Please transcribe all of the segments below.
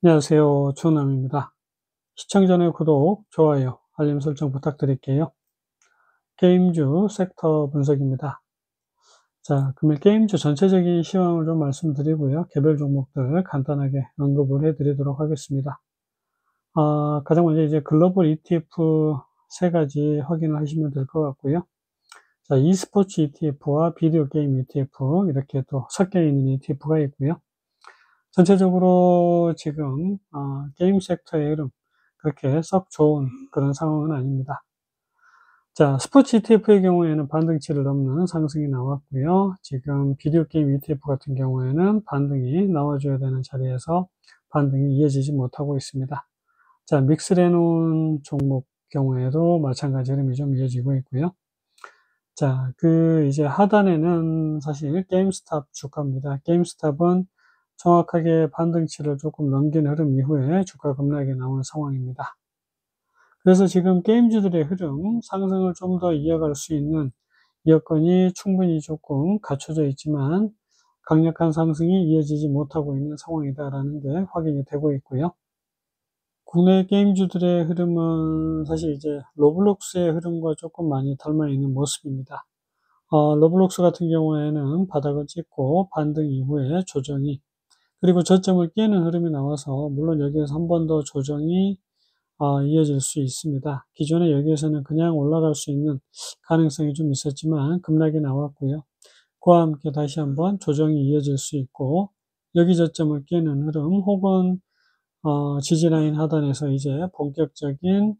안녕하세요. 주남입니다. 시청 전에 구독, 좋아요, 알림 설정 부탁드릴게요. 게임주 섹터 분석입니다. 자, 그러면 게임주 전체적인 시황을 좀 말씀드리고요. 개별 종목들 간단하게 언급을 해드리도록 하겠습니다. 가장 먼저 이제 글로벌 ETF 세 가지 확인을 하시면 될 것 같고요. 자, e스포츠 ETF와 비디오 게임 ETF 이렇게 또 섞여 있는 ETF가 있고요. 전체적으로 지금 게임 섹터의 흐름 그렇게 썩 좋은 그런 상황은 아닙니다. 자, 스포츠 ETF의 경우에는 반등치를 넘는 상승이 나왔고요. 지금 비디오 게임 ETF 같은 경우에는 반등이 나와줘야 되는 자리에서 반등이 이어지지 못하고 있습니다. 자, 믹스를 해놓은 종목 경우에도 마찬가지 흐름이 좀 이어지고 있고요. 자, 이제 하단에는 사실 게임스탑 주가입니다. 게임스탑은 정확하게 반등치를 조금 넘긴 흐름 이후에 주가 급락이 나온 상황입니다. 그래서 지금 게임주들의 흐름, 상승을 좀 더 이어갈 수 있는 여건이 충분히 조금 갖춰져 있지만 강력한 상승이 이어지지 못하고 있는 상황이다라는 게 확인이 되고 있고요. 국내 게임주들의 흐름은 사실 이제 로블록스의 흐름과 조금 많이 닮아 있는 모습입니다. 로블록스 같은 경우에는 바닥을 찍고 반등 이후에 조정이 그리고 저점을 깨는 흐름이 나와서 물론 여기에서 한 번 더 조정이 이어질 수 있습니다. 기존에 여기에서는 그냥 올라갈 수 있는 가능성이 좀 있었지만 급락이 나왔고요. 그와 함께 다시 한번 조정이 이어질 수 있고 여기 저점을 깨는 흐름 혹은 지지라인 하단에서 이제 본격적인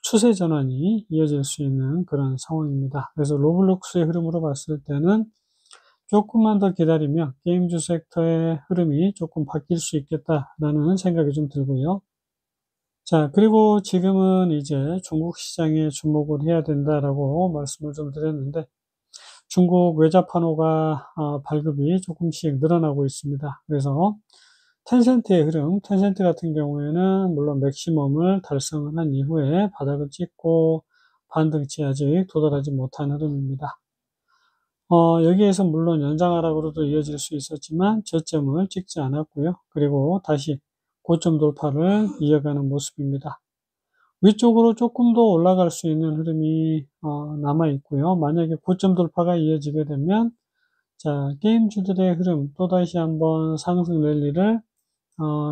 추세 전환이 이어질 수 있는 그런 상황입니다. 그래서 로블록스의 흐름으로 봤을 때는 조금만 더 기다리면 게임주 섹터의 흐름이 조금 바뀔 수 있겠다라는 생각이 좀 들고요. 자, 그리고 지금은 이제 중국 시장에 주목을 해야 된다라고 말씀을 좀 드렸는데 중국 외자 판호가 발급이 조금씩 늘어나고 있습니다. 그래서 텐센트의 흐름, 텐센트 같은 경우에는 물론 맥시멈을 달성을 한 이후에 바닥을 찍고 반등치에 아직 도달하지 못한 흐름입니다. 여기에서 물론 연장하락으로도 이어질 수 있었지만 저점을 찍지 않았고요. 그리고 다시 고점 돌파를 이어가는 모습입니다. 위쪽으로 조금 더 올라갈 수 있는 흐름이 남아 있고요. 만약에 고점 돌파가 이어지게 되면 자, 게임주들의 흐름 또다시 한번 상승 랠리를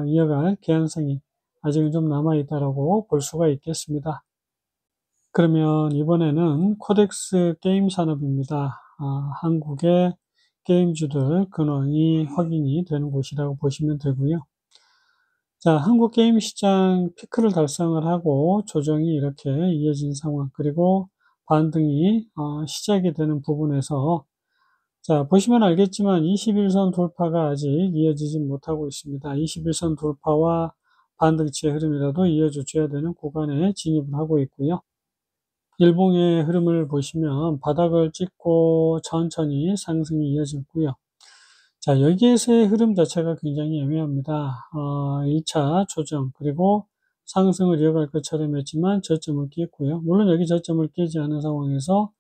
이어갈 개연성이 아직은 좀 남아 있다라고 볼 수가 있겠습니다. 그러면 이번에는 코덱스 게임 산업입니다. 한국의 게임주들 근원이 확인이 되는 곳이라고 보시면 되고요. 자, 한국 게임 시장 피크를 달성을 하고 조정이 이렇게 이어진 상황, 그리고 반등이 시작이 되는 부분에서 자, 보시면 알겠지만 21선 돌파가 아직 이어지지 못하고 있습니다. 21선 돌파와 반등치의 흐름이라도 이어줘 줘야 되는 구간에 진입을 하고 있고요. 일봉의 흐름을 보시면 바닥을 찍고 천천히 상승이 이어졌고요. 자, 여기에서의 흐름 자체가 굉장히 애매합니다. 1차 조정 그리고 상승을 이어갈 것처럼 했지만 저점을 깼고요. 물론 여기 저점을 깨지 않은 상황에서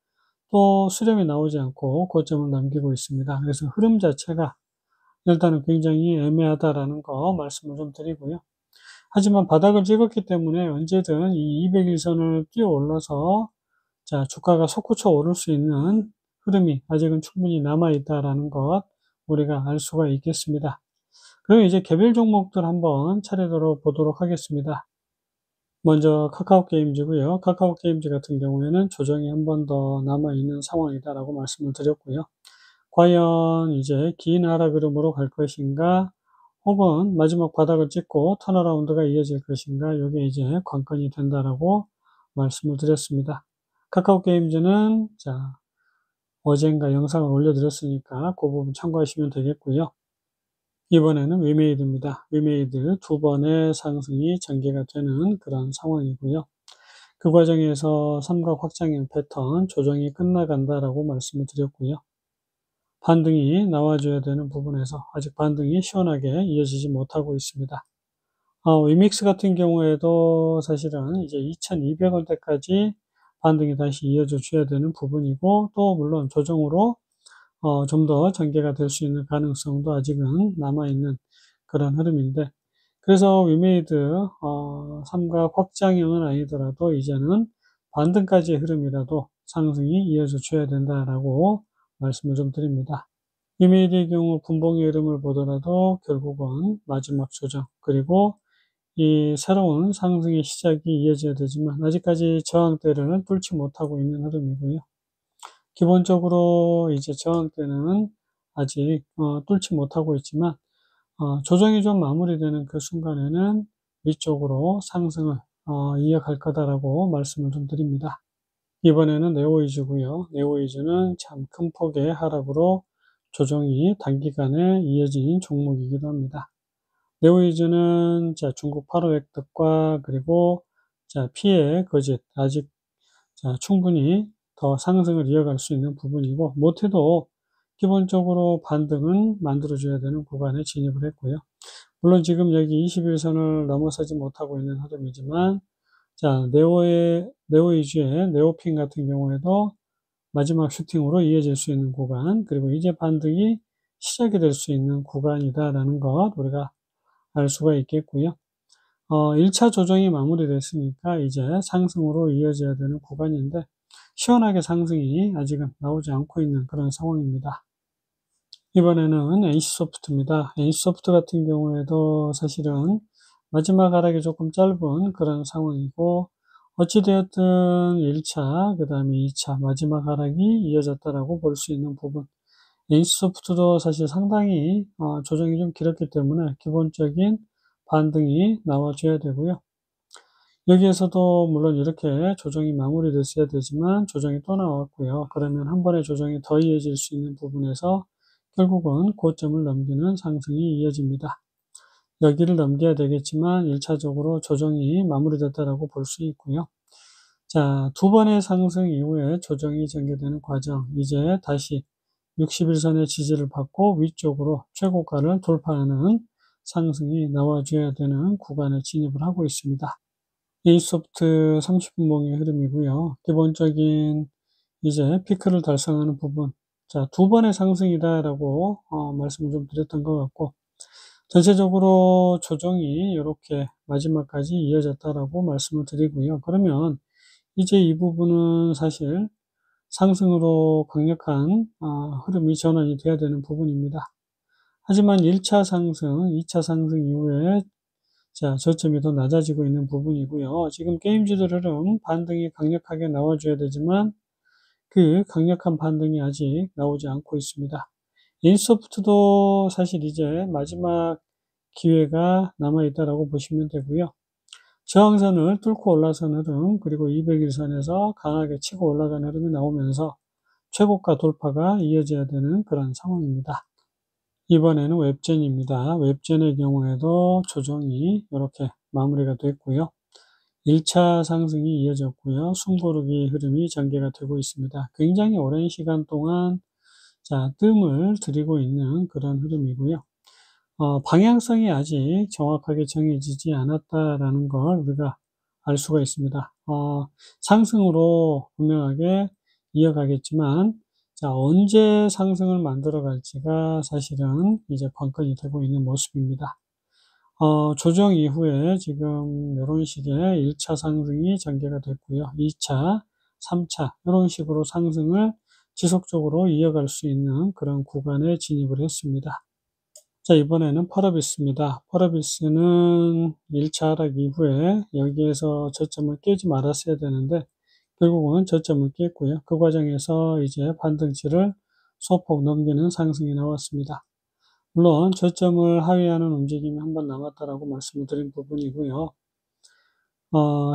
또 수렴이 나오지 않고 고점을 남기고 있습니다. 그래서 흐름 자체가 일단은 굉장히 애매하다라는 거 말씀을 좀 드리고요. 하지만 바닥을 찍었기 때문에 언제든 이 200일선을 뛰어 올라서 자, 주가가 솟구쳐 오를 수 있는 흐름이 아직은 충분히 남아 있다라는 것 우리가 알 수가 있겠습니다. 그럼 이제 개별 종목들 한번 차례대로 보도록 하겠습니다. 먼저 카카오 게임즈고요. 카카오 게임즈 같은 경우에는 조정이 한 번 더 남아 있는 상황이다라고 말씀을 드렸고요. 과연 이제 긴 하락 흐름으로 갈 것인가, 혹은 마지막 바닥을 찍고 턴어라운드가 이어질 것인가, 이게 이제 관건이 된다라고 말씀을 드렸습니다. 카카오 게임즈는 자, 어젠가 영상을 올려드렸으니까 그 부분 참고하시면 되겠고요. 이번에는 위메이드입니다. 위메이드 두 번의 상승이 전개가 되는 그런 상황이고요. 그 과정에서 삼각 확장형 패턴 조정이 끝나간다라고 말씀을 드렸고요. 반등이 나와줘야 되는 부분에서 아직 반등이 시원하게 이어지지 못하고 있습니다. 위믹스 같은 경우에도 사실은 이제 2,200원대까지 반등이 다시 이어져 줘야 되는 부분이고, 또 물론 조정으로 좀 더 전개가 될 수 있는 가능성도 아직은 남아있는 그런 흐름인데, 그래서 위메이드 삼각 확장형은 아니더라도 이제는 반등까지의 흐름이라도 상승이 이어져 줘야 된다라고 말씀을 좀 드립니다. 위메이드의 경우 분봉의 흐름을 보더라도 결국은 마지막 조정, 그리고 이 새로운 상승의 시작이 이어져야 되지만 아직까지 저항대를 뚫지 못하고 있는 흐름이고요. 기본적으로 이제 저항대는 아직 뚫지 못하고 있지만 조정이 좀 마무리되는 그 순간에는 위쪽으로 상승을 이어갈 거다라고 말씀을 좀 드립니다. 이번에는 네오이즈고요. 네오이즈는 참 큰 폭의 하락으로 조정이 단기간에 이어진 종목이기도 합니다. 네오이즈는 중국 8호 획득과 그리고 피해 거짓 아직 충분히 더 상승을 이어갈 수 있는 부분이고, 못해도 기본적으로 반등은 만들어줘야 되는 구간에 진입을 했고요. 물론 지금 여기 21선을 넘어서지 못하고 있는 흐름이지만, 네오이즈의 네오핀 같은 경우에도 마지막 슈팅으로 이어질 수 있는 구간, 그리고 이제 반등이 시작이 될 수 있는 구간이다라는 것 우리가 알 수가 있겠고요. 1차 조정이 마무리됐으니까 이제 상승으로 이어져야 되는 구간인데, 시원하게 상승이 아직은 나오지 않고 있는 그런 상황입니다. 이번에는 NC소프트입니다. NC소프트 같은 경우에도 사실은 마지막 하락이 조금 짧은 그런 상황이고, 어찌되었든 1차, 그 다음에 2차, 마지막 하락이 이어졌다라고 볼 수 있는 부분. NC소프트도 사실 상당히 조정이 좀 길었기 때문에 기본적인 반등이 나와줘야 되고요. 여기에서도 물론 이렇게 조정이 마무리됐어야 되지만 조정이 또 나왔고요. 그러면 한 번의 조정이 더 이어질 수 있는 부분에서 결국은 고점을 넘기는 상승이 이어집니다. 여기를 넘겨야 되겠지만 1차적으로 조정이 마무리됐다라고 볼 수 있고요. 두 번의 상승 이후에 조정이 전개되는 과정, 이제 다시 60일선의 지지를 받고 위쪽으로 최고가를 돌파하는 상승이 나와줘야 되는 구간에 진입을 하고 있습니다. A소프트 30분봉의 흐름이고요. 기본적인 이제 피크를 달성하는 부분. 두 번의 상승이다라고 말씀을 좀 드렸던 것 같고, 전체적으로 조정이 이렇게 마지막까지 이어졌다라고 말씀을 드리고요. 그러면 이제 이 부분은 사실 상승으로 강력한 흐름이 전환이 돼야 되는 부분입니다. 하지만 1차 상승, 2차 상승 이후에 저점이 더 낮아지고 있는 부분이고요. 지금 게임주들 흐름 반등이 강력하게 나와줘야 되지만 그 강력한 반등이 아직 나오지 않고 있습니다. 인소프트도 사실 이제 마지막 기회가 남아있다라고 보시면 되고요. 저항선을 뚫고 올라선 흐름, 그리고 200일선에서 강하게 치고 올라간 흐름이 나오면서 최고가 돌파가 이어져야 되는 그런 상황입니다. 이번에는 웹젠입니다. 웹젠의 경우에도 조정이 이렇게 마무리가 됐고요. 1차 상승이 이어졌고요. 숨고르기 흐름이 전개가 되고 있습니다. 굉장히 오랜 시간 동안 뜸을 들이고 있는 그런 흐름이고요. 방향성이 아직 정확하게 정해지지 않았다라는 걸 우리가 알 수가 있습니다. 상승으로 분명하게 이어가겠지만, 언제 상승을 만들어 갈지가 사실은 이제 관건이 되고 있는 모습입니다. 조정 이후에 지금 이런 식의 1차 상승이 전개가 됐고요. 2차, 3차 이런 식으로 상승을 지속적으로 이어갈 수 있는 그런 구간에 진입을 했습니다. 이번에는 펄어비스입니다. 펄어비스는 1차 하락 이후에 여기에서 저점을 깨지 말았어야 되는데 결국은 저점을 깼고요. 그 과정에서 이제 반등치를 소폭 넘기는 상승이 나왔습니다. 물론 저점을 하회하는 움직임이 한 번 남았다라고 말씀을 드린 부분이고요.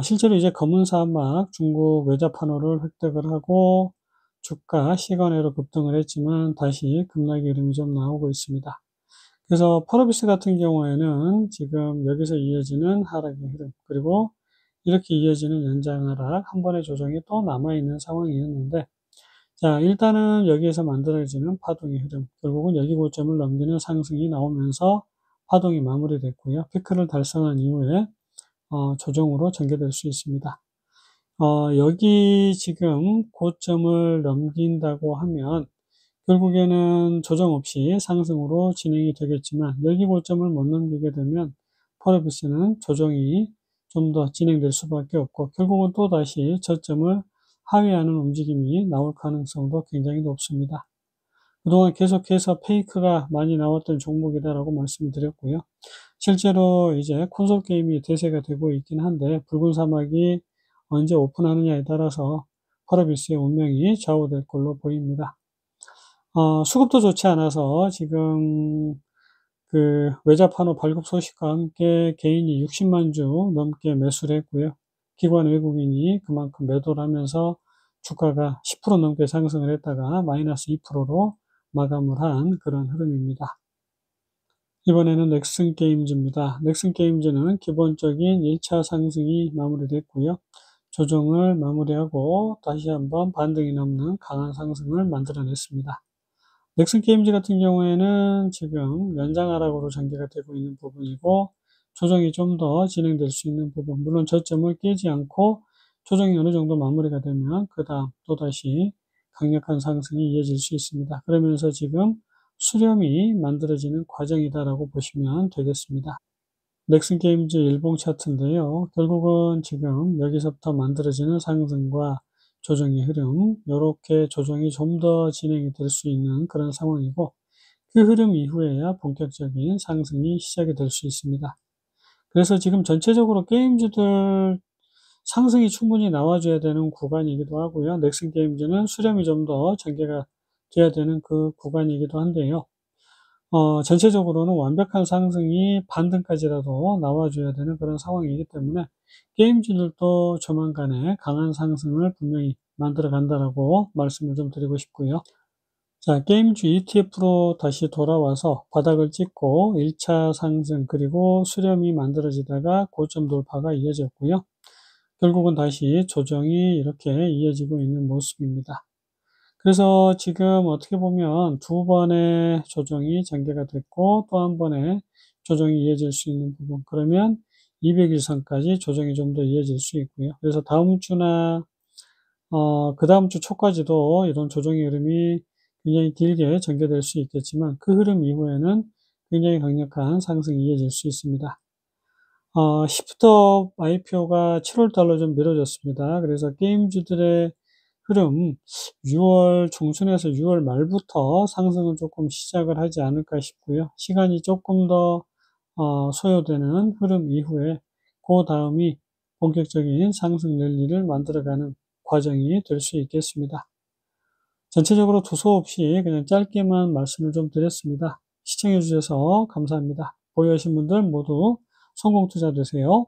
실제로 이제 검은 사막 중국 외자 판호를 획득을 하고 주가 시간외로 급등을 했지만 다시 급락의 흐름이 좀 나오고 있습니다. 그래서 펄어비스 같은 경우에는 지금 여기서 이어지는 하락의 흐름, 그리고 이렇게 이어지는 연장 하락, 한 번의 조정이 또 남아있는 상황이었는데, 일단은 여기에서 만들어지는 파동의 흐름, 결국은 여기 고점을 넘기는 상승이 나오면서 파동이 마무리됐고요. 피크를 달성한 이후에 조정으로 전개될 수 있습니다. 여기 지금 고점을 넘긴다고 하면 결국에는 조정 없이 상승으로 진행이 되겠지만, 여기 고점을 못 넘기게 되면 펄어비스는 조정이 좀 더 진행될 수밖에 없고 결국은 또다시 저점을 하회하는 움직임이 나올 가능성도 굉장히 높습니다. 그동안 계속해서 페이크가 많이 나왔던 종목이다라고 말씀을 드렸고요. 실제로 이제 콘솔 게임이 대세가 되고 있긴 한데 붉은 사막이 언제 오픈하느냐에 따라서 펄어비스의 운명이 좌우될 걸로 보입니다. 수급도 좋지 않아서 지금 그 외자판호 발급 소식과 함께 개인이 60만 주 넘게 매수를 했고요. 기관 외국인이 그만큼 매도를 하면서 주가가 10% 넘게 상승을 했다가 마이너스 2%로 마감을 한 그런 흐름입니다. 이번에는 넥슨 게임즈입니다. 넥슨 게임즈는 기본적인 1차 상승이 마무리됐고요. 조정을 마무리하고 다시 한번 반등이 넘는 강한 상승을 만들어냈습니다. 넥슨 게임즈 같은 경우에는 지금 연장 하락으로 전개가 되고 있는 부분이고 조정이 좀 더 진행될 수 있는 부분, 물론 저점을 깨지 않고 조정이 어느 정도 마무리가 되면 그 다음 또다시 강력한 상승이 이어질 수 있습니다. 그러면서 지금 수렴이 만들어지는 과정이다라고 보시면 되겠습니다. 넥슨 게임즈 일봉 차트인데요. 결국은 지금 여기서부터 만들어지는 상승과 조정의 흐름, 이렇게 조정이 좀 더 진행이 될 수 있는 그런 상황이고 그 흐름 이후에야 본격적인 상승이 시작이 될 수 있습니다. 그래서 지금 전체적으로 게임주들 상승이 충분히 나와줘야 되는 구간이기도 하고요. 넥슨 게임즈는 수렴이 좀 더 전개가 돼야 되는 그 구간이기도 한데요. 전체적으로는 완벽한 상승이 반등까지라도 나와줘야 되는 그런 상황이기 때문에 게임주들도 조만간에 강한 상승을 분명히 만들어 간다라고 말씀을 좀 드리고 싶고요. 자, 게임주 ETF로 다시 돌아와서 바닥을 찍고 1차 상승 그리고 수렴이 만들어지다가 고점 돌파가 이어졌고요. 결국은 다시 조정이 이렇게 이어지고 있는 모습입니다. 그래서 지금 어떻게 보면 두 번의 조정이 전개가 됐고 또 한 번의 조정이 이어질 수 있는 부분, 그러면 200일선까지 조정이 좀 더 이어질 수 있고요. 그래서 다음 주나 그 다음 주 초까지도 이런 조정의 흐름이 굉장히 길게 전개될 수 있겠지만 그 흐름 이후에는 굉장히 강력한 상승이 이어질 수 있습니다. 시프트업 IPO가 7월 달로 좀 미뤄졌습니다. 그래서 게임주들의 흐름 6월 중순에서 6월 말부터 상승을 조금 시작을 하지 않을까 싶고요. 시간이 조금 더 소요되는 흐름 이후에 그 다음이 본격적인 상승 랠리를 만들어가는 과정이 될 수 있겠습니다. 전체적으로 두서없이 그냥 짧게만 말씀을 좀 드렸습니다. 시청해 주셔서 감사합니다. 보유하신 분들 모두 성공 투자 되세요.